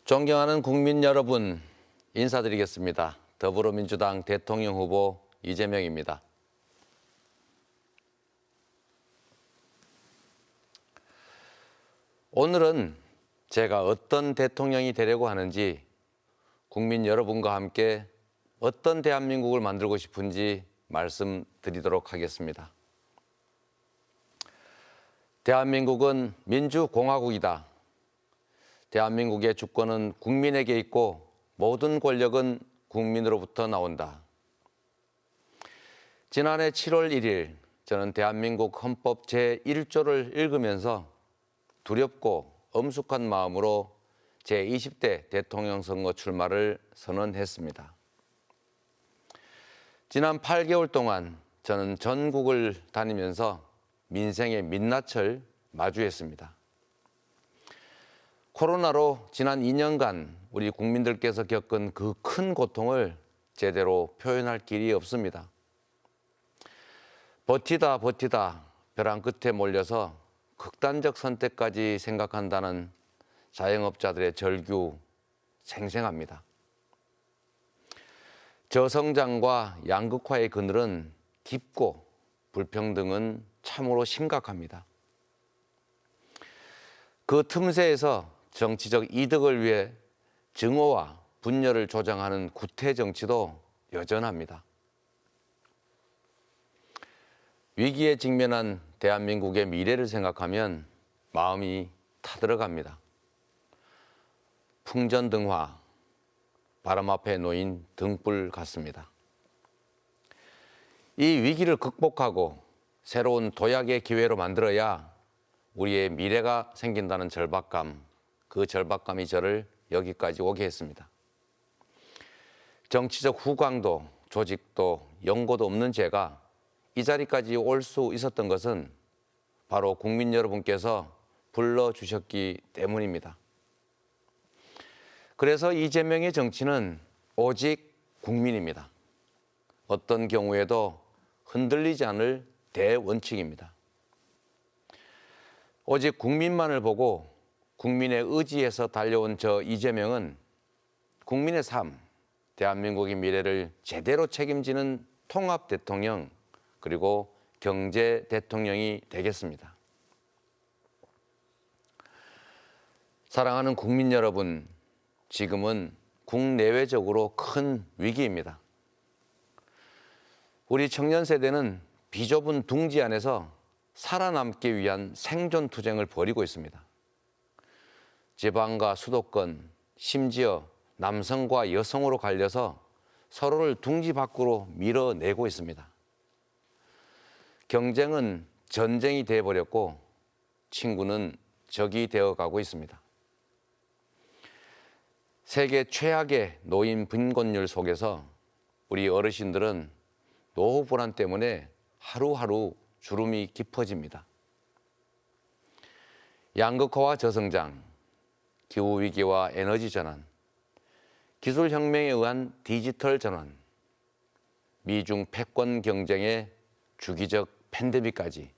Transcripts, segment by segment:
존경하는 국민 여러분, 인사드리겠습니다. 더불어민주당 대통령 후보 이재명입니다. 오늘은 제가 어떤 대통령이 되려고 하는지, 국민 여러분과 함께 어떤 대한민국을 만들고 싶은지 말씀드리도록 하겠습니다. 대한민국은 민주공화국이다. 대한민국의 주권은 국민에게 있고 모든 권력은 국민으로부터 나온다. 지난해 7월 1일 저는 대한민국 헌법 제1조를 읽으면서 두렵고 엄숙한 마음으로 제20대 대통령 선거 출마를 선언했습니다. 지난 8개월 동안 저는 전국을 다니면서 민생의 민낯을 마주했습니다. 코로나로 지난 2년간 우리 국민들께서 겪은 그 큰 고통을 제대로 표현할 길이 없습니다. 버티다 벼랑 끝에 몰려서 극단적 선택까지 생각한다는 자영업자들의 절규 생생합니다. 저성장과 양극화의 그늘은 깊고 불평등은 참으로 심각합니다. 그 틈새에서 정치적 이득을 위해 증오와 분열을 조장하는 구태 정치도 여전합니다. 위기에 직면한 대한민국의 미래를 생각하면 마음이 타들어갑니다. 풍전등화, 바람 앞에 놓인 등불 같습니다. 이 위기를 극복하고 새로운 도약의 기회로 만들어야 우리의 미래가 생긴다는 절박감, 그 절박감이 저를 여기까지 오게 했습니다. 정치적 후광도 조직도 연고도 없는 제가 이 자리까지 올 수 있었던 것은 바로 국민 여러분께서 불러주셨기 때문입니다. 그래서 이재명의 정치는 오직 국민입니다. 어떤 경우에도 흔들리지 않을 대원칙입니다. 오직 국민만을 보고 국민의 의지에서 달려온 저 이재명은 국민의 삶, 대한민국의 미래를 제대로 책임지는 통합 대통령, 그리고 경제 대통령이 되겠습니다. 사랑하는 국민 여러분, 지금은 국내외적으로 큰 위기입니다. 우리 청년 세대는 비좁은 둥지 안에서 살아남기 위한 생존 투쟁을 벌이고 있습니다. 지방과 수도권, 심지어 남성과 여성으로 갈려서 서로를 둥지 밖으로 밀어내고 있습니다. 경쟁은 전쟁이 되어버렸고 친구는 적이 되어가고 있습니다. 세계 최악의 노인 빈곤율 속에서 우리 어르신들은 노후 불안 때문에 하루하루 주름이 깊어집니다. 양극화와 저성장, 기후위기와 에너지 전환, 기술혁명에 의한 디지털 전환, 미중 패권 경쟁의 주기적 팬데믹까지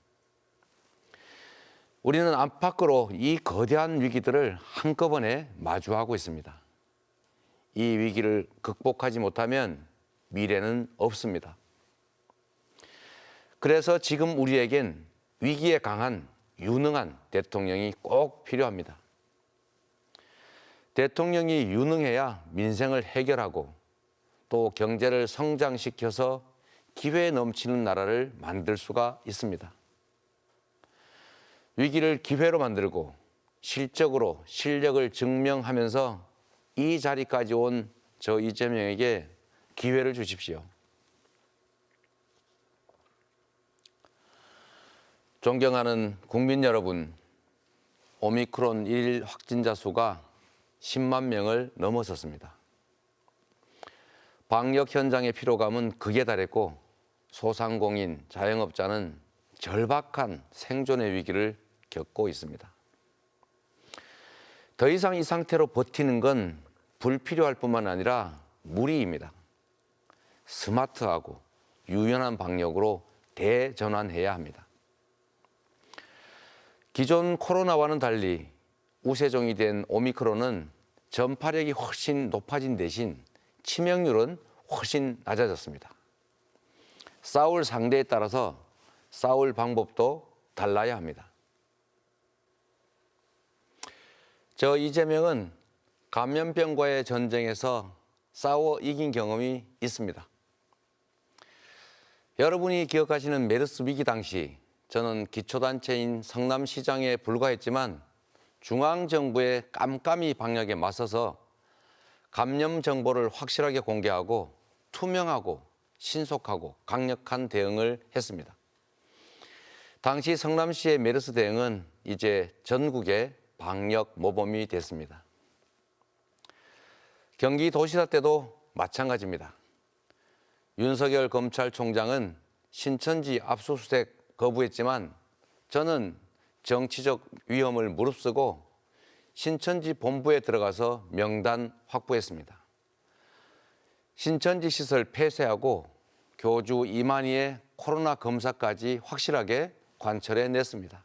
우리는 안팎으로 이 거대한 위기들을 한꺼번에 마주하고 있습니다. 이 위기를 극복하지 못하면 미래는 없습니다. 그래서 지금 우리에겐 위기에 강한 유능한 대통령이 꼭 필요합니다. 대통령이 유능해야 민생을 해결하고 또 경제를 성장시켜서 기회 넘치는 나라를 만들 수가 있습니다. 위기를 기회로 만들고 실적으로 실력을 증명하면서 이 자리까지 온 저 이재명에게 기회를 주십시오. 존경하는 국민 여러분, 오미크론 1일 확진자 수가 10만 명을 넘어섰습니다. 방역 현장의 피로감은 극에 달했고 소상공인, 자영업자는 절박한 생존의 위기를 겪고 있습니다. 더 이상 이 상태로 버티는 건 불필요할 뿐만 아니라 무리입니다. 스마트하고 유연한 방역으로 대전환해야 합니다. 기존 코로나와는 달리 우세종이 된 오미크론은 전파력이 훨씬 높아진 대신 치명률은 훨씬 낮아졌습니다. 싸울 상대에 따라서 싸울 방법도 달라야 합니다. 저 이재명은 감염병과의 전쟁에서 싸워 이긴 경험이 있습니다. 여러분이 기억하시는 메르스 위기 당시 저는 기초단체인 성남시장에 불과했지만 중앙정부의 깜깜이 방역에 맞서서 감염 정보를 확실하게 공개하고 투명하고 신속하고 강력한 대응을 했습니다. 당시 성남시의 메르스 대응은 이제 전국의 방역 모범이 됐습니다. 경기도시사 때도 마찬가지입니다. 윤석열 검찰총장은 신천지 압수수색 거부했지만 저는 정치적 위험을 무릅쓰고 신천지 본부에 들어가서 명단 확보했습니다. 신천지 시설 폐쇄하고 교주 2만여의 코로나 검사까지 확실하게 관철해냈습니다.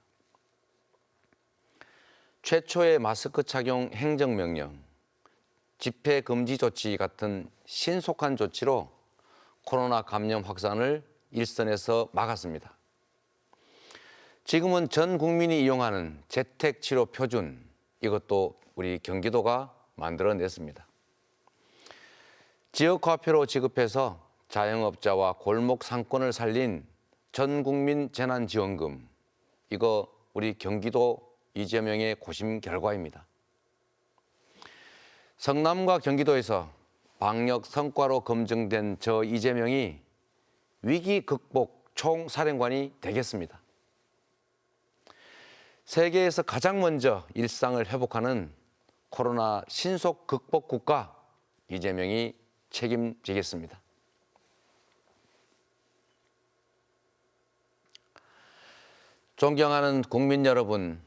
최초의 마스크 착용 행정명령, 집회 금지 조치 같은 신속한 조치로 코로나 감염 확산을 일선에서 막았습니다. 지금은 전 국민이 이용하는 재택치료 표준, 이것도 우리 경기도가 만들어냈습니다. 지역화폐로 지급해서 자영업자와 골목 상권을 살린 전국민 재난지원금, 이거 우리 경기도 이재명의 고심 결과입니다. 성남과 경기도에서 방역 성과로 검증된 저 이재명이 위기 극복 총사령관이 되겠습니다. 세계에서 가장 먼저 일상을 회복하는 코로나 신속 극복 국가 이재명이 책임지겠습니다. 존경하는 국민 여러분,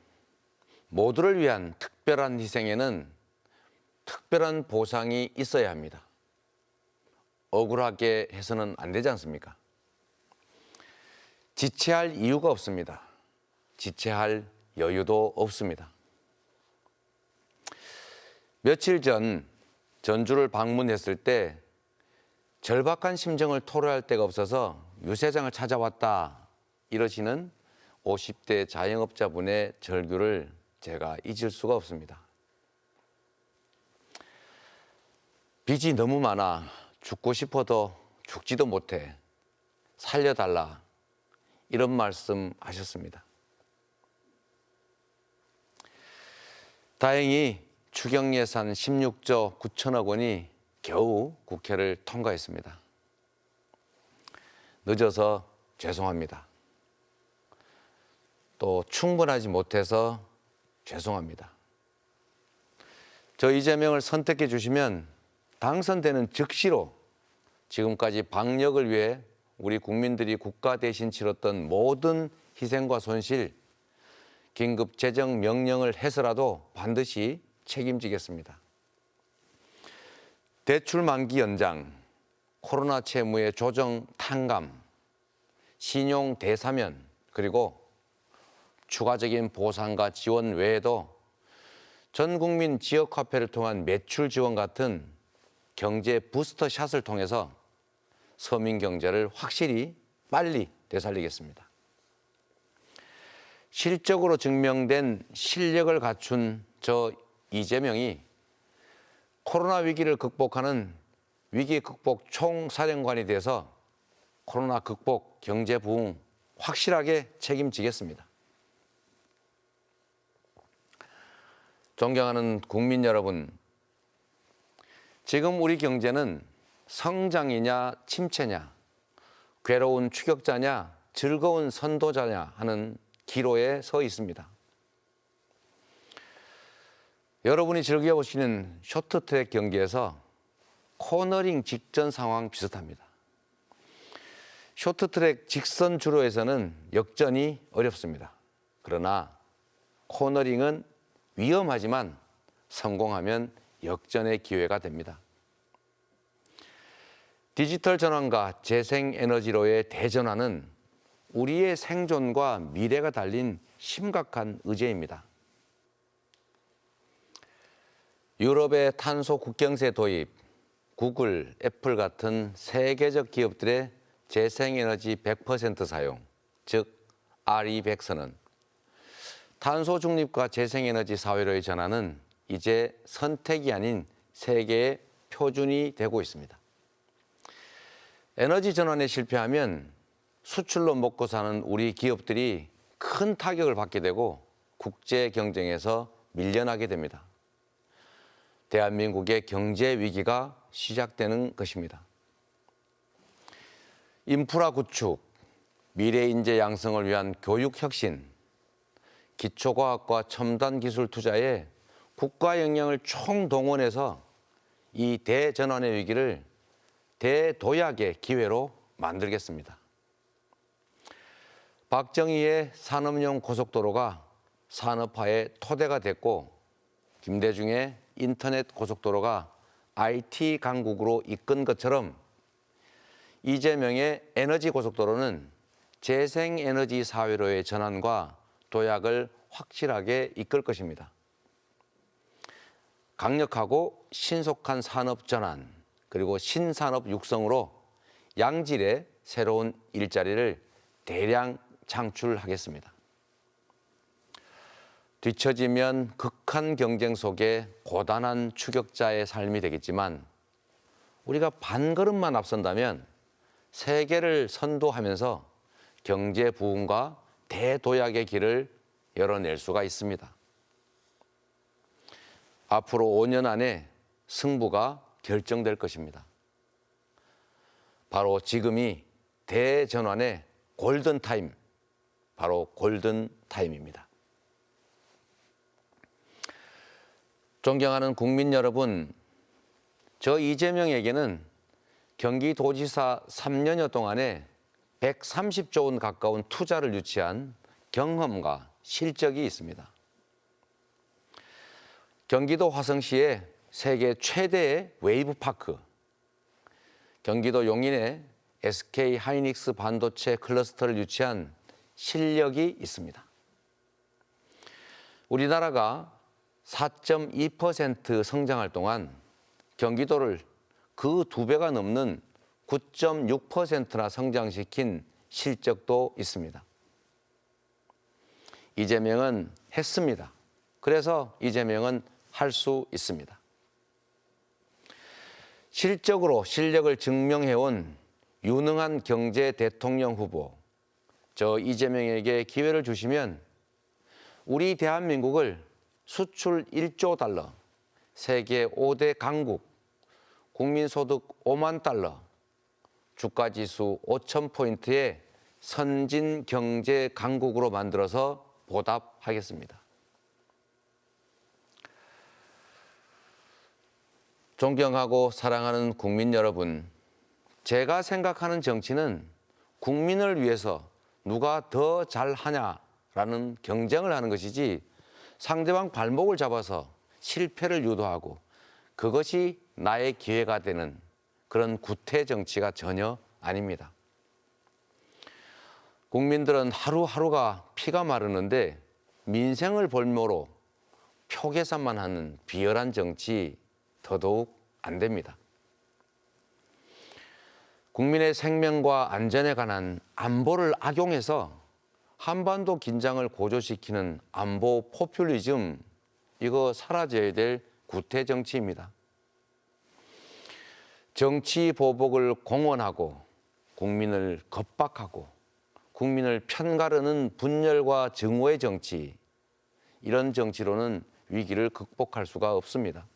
모두를 위한 특별한 희생에는 특별한 보상이 있어야 합니다. 억울하게 해서는 안 되지 않습니까? 지체할 이유가 없습니다. 지체할 여유도 없습니다. 며칠 전 전주를 방문했을 때 절박한 심정을 토로할 데가 없어서 유세장을 찾아왔다 이러시는 50대 자영업자분의 절규를 제가 잊을 수가 없습니다. 빚이 너무 많아 죽고 싶어도 죽지도 못해 살려달라 이런 말씀 하셨습니다. 다행히 추경예산 16조 9천억 원이 겨우 국회를 통과했습니다. 늦어서 죄송합니다. 또 충분하지 못해서 죄송합니다. 저 이재명을 선택해 주시면 당선되는 즉시로 지금까지 방역을 위해 우리 국민들이 국가 대신 치렀던 모든 희생과 손실, 긴급 재정 명령을 해서라도 반드시 책임지겠습니다. 대출 만기 연장, 코로나 채무의 조정 탕감, 신용 대사면, 그리고 추가적인 보상과 지원 외에도 전 국민 지역화폐를 통한 매출 지원 같은 경제 부스터 샷을 통해서 서민 경제를 확실히 빨리 되살리겠습니다. 실적으로 증명된 실력을 갖춘 저 이재명이 코로나 위기를 극복하는 위기 극복 총사령관이 돼서 코로나 극복, 경제 부흥 확실하게 책임지겠습니다. 존경하는 국민 여러분, 지금 우리 경제는 성장이냐 침체냐, 괴로운 추격자냐 즐거운 선도자냐 하는 기로에 서 있습니다. 여러분이 즐겨보시는 쇼트트랙 경기에서 코너링 직전 상황 비슷합니다. 쇼트트랙 직선 주로에서는 역전이 어렵습니다. 그러나 코너링은 위험하지만 성공하면 역전의 기회가 됩니다. 디지털 전환과 재생에너지로의 대전환은 우리의 생존과 미래가 달린 심각한 의제입니다. 유럽의 탄소 국경세 도입, 구글, 애플 같은 세계적 기업들의 재생에너지 100% 사용, 즉 RE100 선언, 탄소 중립과 재생에너지 사회로의 전환은 이제 선택이 아닌 세계의 표준이 되고 있습니다. 에너지 전환에 실패하면 수출로 먹고 사는 우리 기업들이 큰 타격을 받게 되고 국제 경쟁에서 밀려나게 됩니다. 대한민국의 경제 위기가 시작되는 것입니다. 인프라 구축, 미래 인재 양성을 위한 교육 혁신, 기초과학과 첨단 기술 투자에 국가 역량을 총동원해서 이 대전환의 위기를 대도약의 기회로 만들겠습니다. 박정희의 산업용 고속도로가 산업화의 토대가 됐고 김대중의 인터넷 고속도로가 IT 강국으로 이끈 것처럼 이재명의 에너지 고속도로는 재생에너지 사회로의 전환과 도약을 확실하게 이끌 것입니다. 강력하고 신속한 산업 전환, 그리고 신산업 육성으로 양질의 새로운 일자리를 대량 창출하겠습니다. 뒤처지면 극한 경쟁 속에 고단한 추격자의 삶이 되겠지만 우리가 반걸음만 앞선다면 세계를 선도하면서 경제 부흥과 대도약의 길을 열어낼 수가 있습니다. 앞으로 5년 안에 승부가 결정될 것입니다. 바로 지금이 대전환의 골든타임, 바로 골든타임입니다. 존경하는 국민 여러분, 저 이재명에게는 경기도지사 3년여 동안에 130조 원 가까운 투자를 유치한 경험과 실적이 있습니다. 경기도 화성시에 세계 최대의 웨이브파크, 경기도 용인에 SK 하이닉스 반도체 클러스터를 유치한 실력이 있습니다. 우리나라가 4.2% 성장할 동안 경기도를 그 2배가 넘는 9.6%나 성장시킨 실적도 있습니다. 이재명은 했습니다. 그래서 이재명은 할 수 있습니다. 실적으로 실력을 증명해온 유능한 경제 대통령 후보, 저 이재명에게 기회를 주시면 우리 대한민국을 수출 1조 달러, 세계 5대 강국, 국민소득 5만 달러, 주가지수 5,000포인트의 선진 경제 강국으로 만들어서 보답하겠습니다. 존경하고 사랑하는 국민 여러분, 제가 생각하는 정치는 국민을 위해서 누가 더 잘하냐라는 경쟁을 하는 것이지 상대방 발목을 잡아서 실패를 유도하고 그것이 나의 기회가 되는 그런 구태 정치가 전혀 아닙니다. 국민들은 하루하루가 피가 마르는데 민생을 볼모로 표 계산만 하는 비열한 정치 더더욱 안 됩니다. 국민의 생명과 안전에 관한 안보를 악용해서 한반도 긴장을 고조시키는 안보 포퓰리즘, 이거 사라져야 될 구태 정치입니다. 정치 보복을 공언하고 국민을 겁박하고 국민을 편가르는 분열과 증오의 정치, 이런 정치로는 위기를 극복할 수가 없습니다.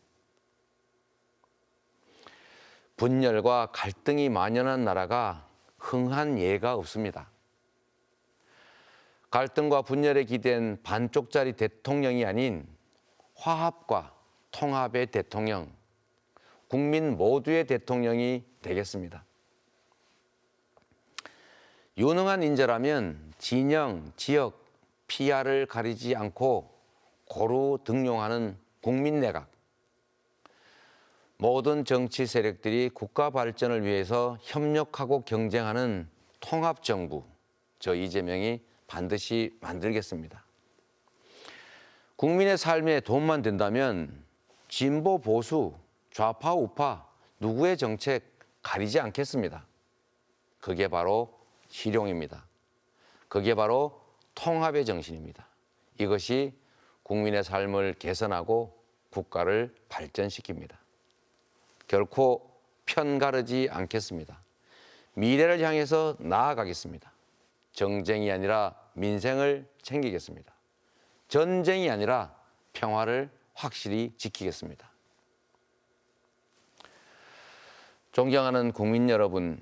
분열과 갈등이 만연한 나라가 흥한 예가 없습니다. 갈등과 분열에 기댄 반쪽짜리 대통령이 아닌 화합과 통합의 대통령, 국민 모두의 대통령이 되겠습니다. 유능한 인재라면 진영, 지역, PR을 가리지 않고 고루 등용하는 국민내각, 모든 정치 세력들이 국가 발전을 위해서 협력하고 경쟁하는 통합정부, 저 이재명이 반드시 만들겠습니다. 국민의 삶에 도움만 된다면 진보 보수, 좌파 우파 누구의 정책 가리지 않겠습니다. 그게 바로 실용입니다. 그게 바로 통합의 정신입니다. 이것이 국민의 삶을 개선하고 국가를 발전시킵니다. 결코 편가르지 않겠습니다. 미래를 향해서 나아가겠습니다. 정쟁이 아니라 민생을 챙기겠습니다. 전쟁이 아니라 평화를 확실히 지키겠습니다. 존경하는 국민 여러분,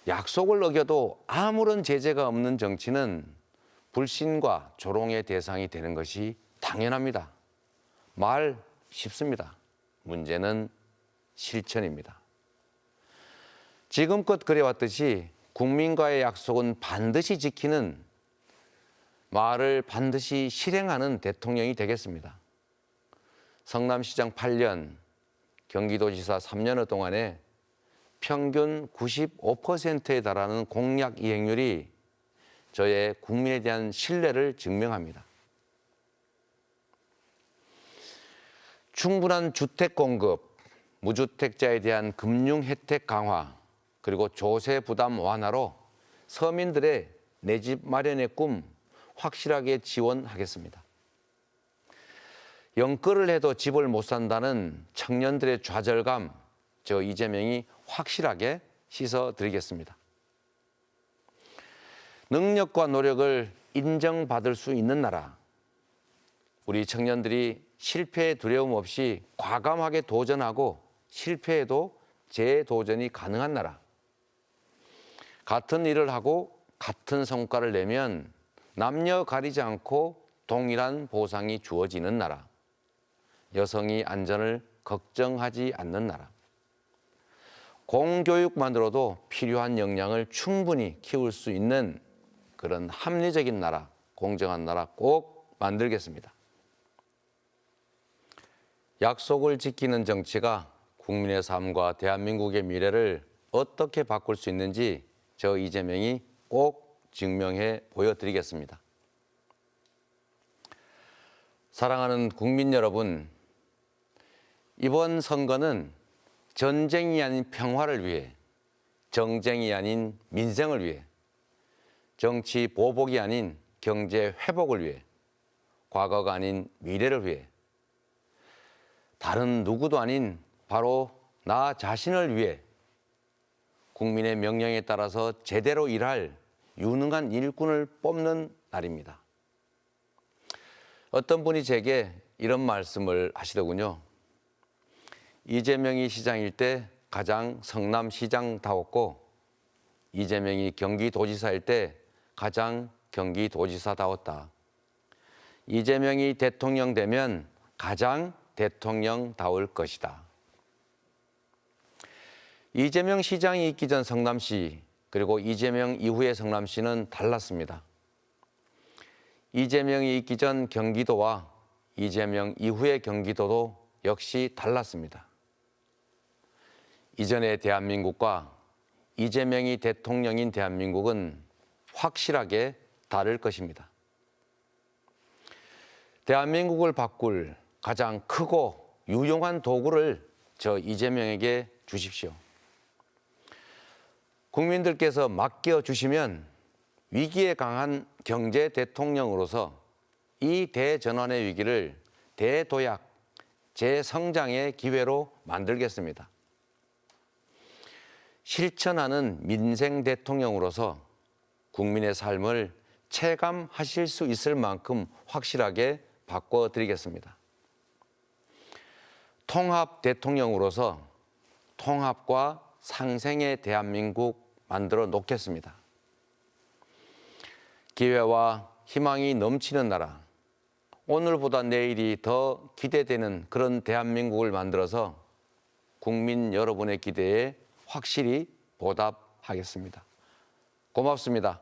약속을 어겨도 아무런 제재가 없는 정치는 불신과 조롱의 대상이 되는 것이 당연합니다. 말 쉽습니다. 문제는 실천입니다. 지금껏 그래왔듯이 국민과의 약속은 반드시 지키는, 말을 반드시 실행하는 대통령이 되겠습니다. 성남시장 8년, 경기도지사 3년여 동안에 평균 95%에 달하는 공약 이행률이 저의 국민에 대한 신뢰를 증명합니다. 충분한 주택 공급, 무주택자에 대한 금융 혜택 강화, 그리고 조세 부담 완화로 서민들의 내 집 마련의 꿈 확실하게 지원하겠습니다. 영끌을 해도 집을 못 산다는 청년들의 좌절감, 저 이재명이 확실하게 씻어드리겠습니다. 능력과 노력을 인정받을 수 있는 나라, 우리 청년들이 실패에 두려움 없이 과감하게 도전하고 실패해도 재도전이 가능한 나라, 같은 일을 하고 같은 성과를 내면 남녀 가리지 않고 동일한 보상이 주어지는 나라, 여성이 안전을 걱정하지 않는 나라, 공교육만으로도 필요한 역량을 충분히 키울 수 있는 그런 합리적인 나라, 공정한 나라 꼭 만들겠습니다. 약속을 지키는 정치가 국민의 삶과 대한민국의 미래를 어떻게 바꿀 수 있는지 저 이재명이 꼭 증명해 보여드리겠습니다. 사랑하는 국민 여러분, 이번 선거는 전쟁이 아닌 평화를 위해, 정쟁이 아닌 민생을 위해, 정치 보복이 아닌 경제 회복을 위해, 과거가 아닌 미래를 위해, 다른 누구도 아닌 바로 나 자신을 위해 국민의 명령에 따라서 제대로 일할 유능한 일꾼을 뽑는 날입니다. 어떤 분이 제게 이런 말씀을 하시더군요. 이재명이 시장일 때 가장 성남시장다웠고 이재명이 경기도지사일 때 가장 경기도지사다웠다. 이재명이 대통령 되면 가장 대통령다울 것이다. 이재명 시장이 있기 전 성남시, 그리고 이재명 이후의 성남시는 달랐습니다. 이재명이 있기 전 경기도와 이재명 이후의 경기도도 역시 달랐습니다. 이전의 대한민국과 이재명이 대통령인 대한민국은 확실하게 다를 것입니다. 대한민국을 바꿀 가장 크고 유용한 도구를 저 이재명에게 주십시오. 국민들께서 맡겨주시면 위기에 강한 경제 대통령으로서 이 대전환의 위기를 대도약, 재성장의 기회로 만들겠습니다. 실천하는 민생 대통령으로서 국민의 삶을 체감하실 수 있을 만큼 확실하게 바꿔드리겠습니다. 통합 대통령으로서 통합과 상생의 대한민국 만들어 놓겠습니다. 기회와 희망이 넘치는 나라, 오늘보다 내일이 더 기대되는 그런 대한민국을 만들어서 국민 여러분의 기대에 확실히 보답하겠습니다. 고맙습니다.